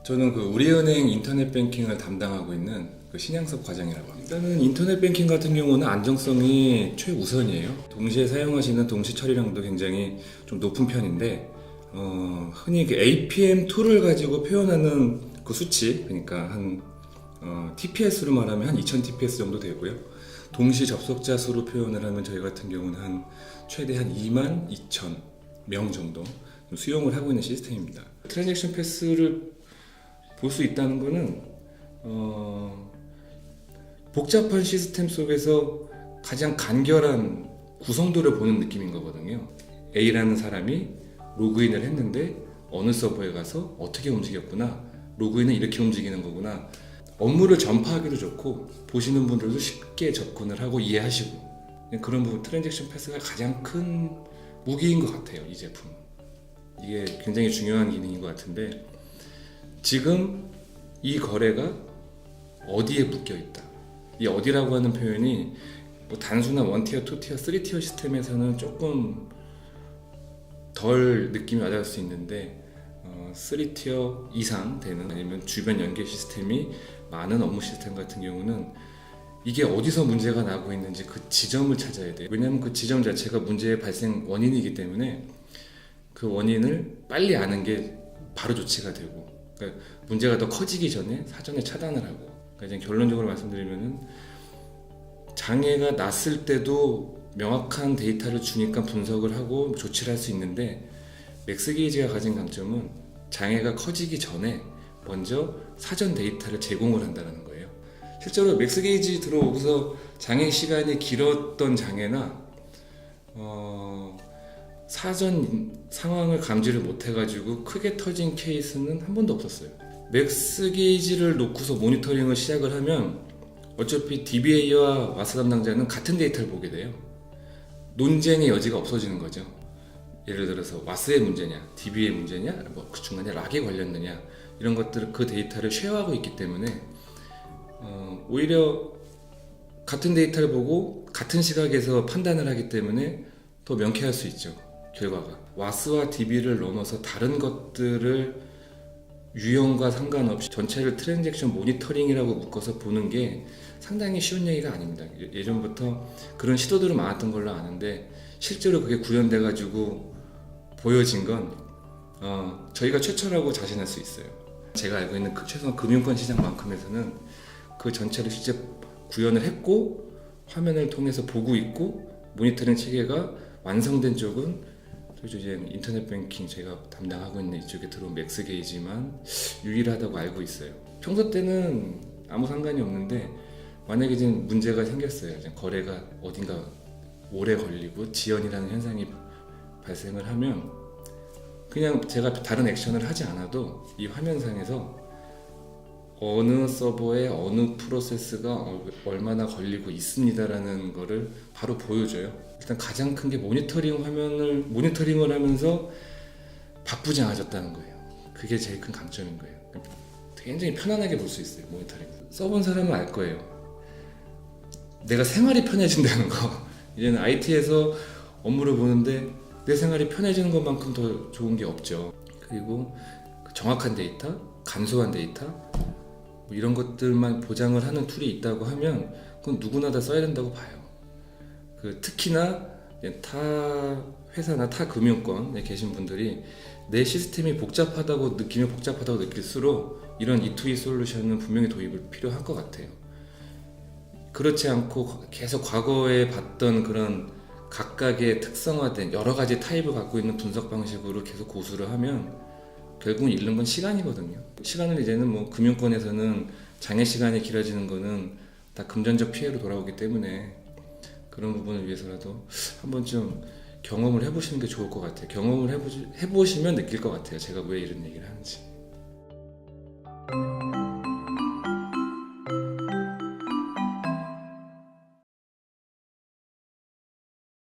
저는 그 우리은행 인터넷 뱅킹을 담당하고 있는 그 신양섭 과장이라고 합니다. 일단은 인터넷 뱅킹 같은 경우는 안정성이 최우선이에요. 동시에 사용하시는 동시 처리량도 굉장히 좀 높은 편인데, 흔히 그 APM2를 가지고 표현하는 그 수치, 그러니까 한 TPS로 말하면 한 2000 TPS 정도 되고요. 동시 접속자 수로 표현을 하면 저희 같은 경우는 한 최대 한 22,000명 정도 수용을 하고 있는 시스템입니다. 트랜잭션 패스를 볼 수 있다는 것은 복잡한 시스템 속에서 가장 간결한 구성도를 보는 느낌인 거거든요. A라는 사람이 로그인을 했는데 어느 서버에 가서 어떻게 움직였구나, 로그인은 이렇게 움직이는 거구나, 업무를 전파하기도 좋고 보시는 분들도 쉽게 접근을 하고 이해하시고, 그런 부분 트랜잭션 패스가 가장 큰 무기인 것 같아요. 이 제품 이게 굉장히 중요한 기능인 것 같은데, 지금 이 거래가 어디에 묶여 있다, 이 어디라고 하는 표현이 뭐 단순한 1티어, 2티어, 3티어 시스템에서는 조금 덜 느낌이 와닿을 수 있는데 3티어 이상 되는, 아니면 주변 연계 시스템이 많은 업무 시스템 같은 경우는 이게 어디서 문제가 나고 있는지 그 지점을 찾아야 돼요. 왜냐하면 그 지점 자체가 문제의 발생 원인이기 때문에 그 원인을 빨리 아는 게 바로 조치가 되고, 그러니까 문제가 더 커지기 전에 사전에 차단을 하고, 그러니까 이제 결론적으로 말씀드리면은 장애가 났을 때도 명확한 데이터를 주니까 분석을 하고 조치를 할 수 있는데, 맥스게이지가 가진 강점은 장애가 커지기 전에 먼저 사전 데이터를 제공을 한다는 거예요. 실제로 맥스게이지 들어오고서 장애 시간이 길었던 장애나 사전 상황을 감지를 못해가지고 크게 터진 케이스는 한 번도 없었어요. 맥스게이지를 놓고서 모니터링을 시작을 하면 어차피 DBA와 와스 담당자는 같은 데이터를 보게 돼요. 논쟁의 여지가 없어지는 거죠. 예를 들어서 와스의 문제냐, DB의 문제냐, 뭐 그 중간에 락이 걸렸느냐, 이런 것들을 그 데이터를 쉐어하고 있기 때문에 오히려 같은 데이터를 보고 같은 시각에서 판단을 하기 때문에 더 명쾌할 수 있죠. 결과가 와스와 DB를 넘어서 다른 것들을 유형과 상관없이 전체를 트랜잭션 모니터링이라고 묶어서 보는 게 상당히 쉬운 얘기가 아닙니다. 예전부터 그런 시도들은 많았던 걸로 아는데, 실제로 그게 구현돼 가지고 보여진 건 저희가 최초라고 자신할 수 있어요. 제가 알고 있는 최소한 금융권 시장만큼에서는 그 전체를 실제 구현을 했고 화면을 통해서 보고 있고 모니터링 체계가 완성된 쪽은 이제 인터넷 뱅킹 제가 담당하고 있는 이쪽에 들어온 맥스게이지만 유일하다고 알고 있어요. 평소 때는 아무 상관이 없는데, 만약에 지금 문제가 생겼어요. 거래가 어딘가 오래 걸리고 지연이라는 현상이 발생을 하면 그냥 제가 다른 액션을 하지 않아도 이 화면상에서 어느 서버에 어느 프로세스가 얼마나 걸리고 있습니다라는 거를 바로 보여줘요. 일단 가장 큰 게 모니터링을 하면서 바쁘장해졌다는 거예요. 그게 제일 큰 강점인 거예요. 굉장히 편안하게 볼 수 있어요. 모니터링 써본 사람은 알 거예요. 내가 생활이 편해진다는 거. 이제는 IT에서 업무를 보는데 내 생활이 편해지는 것만큼 더 좋은 게 없죠. 그리고 정확한 데이터, 간소한 데이터, 뭐 이런 것들만 보장을 하는 툴이 있다고 하면 그건 누구나 다 써야 된다고 봐요. 특히나 타 회사나 타 금융권에 계신 분들이 내 시스템이 복잡하다고 느낄수록 이런 E2E 솔루션은 분명히 도입을 필요할 것 같아요. 그렇지 않고 계속 과거에 봤던 그런 각각의 특성화된 여러 가지 타입을 갖고 있는 분석 방식으로 계속 고수를 하면 결국은 잃는 건 시간이거든요. 시간을 이제는 뭐 금융권에서는 장애 시간이 길어지는 거는 다 금전적 피해로 돌아오기 때문에 그런 부분을 위해서라도 한 번쯤 경험을 해보시는 게 좋을 것 같아요. 경험을 해보시면 느낄 것 같아요. 제가 왜 이런 얘기를 하는지.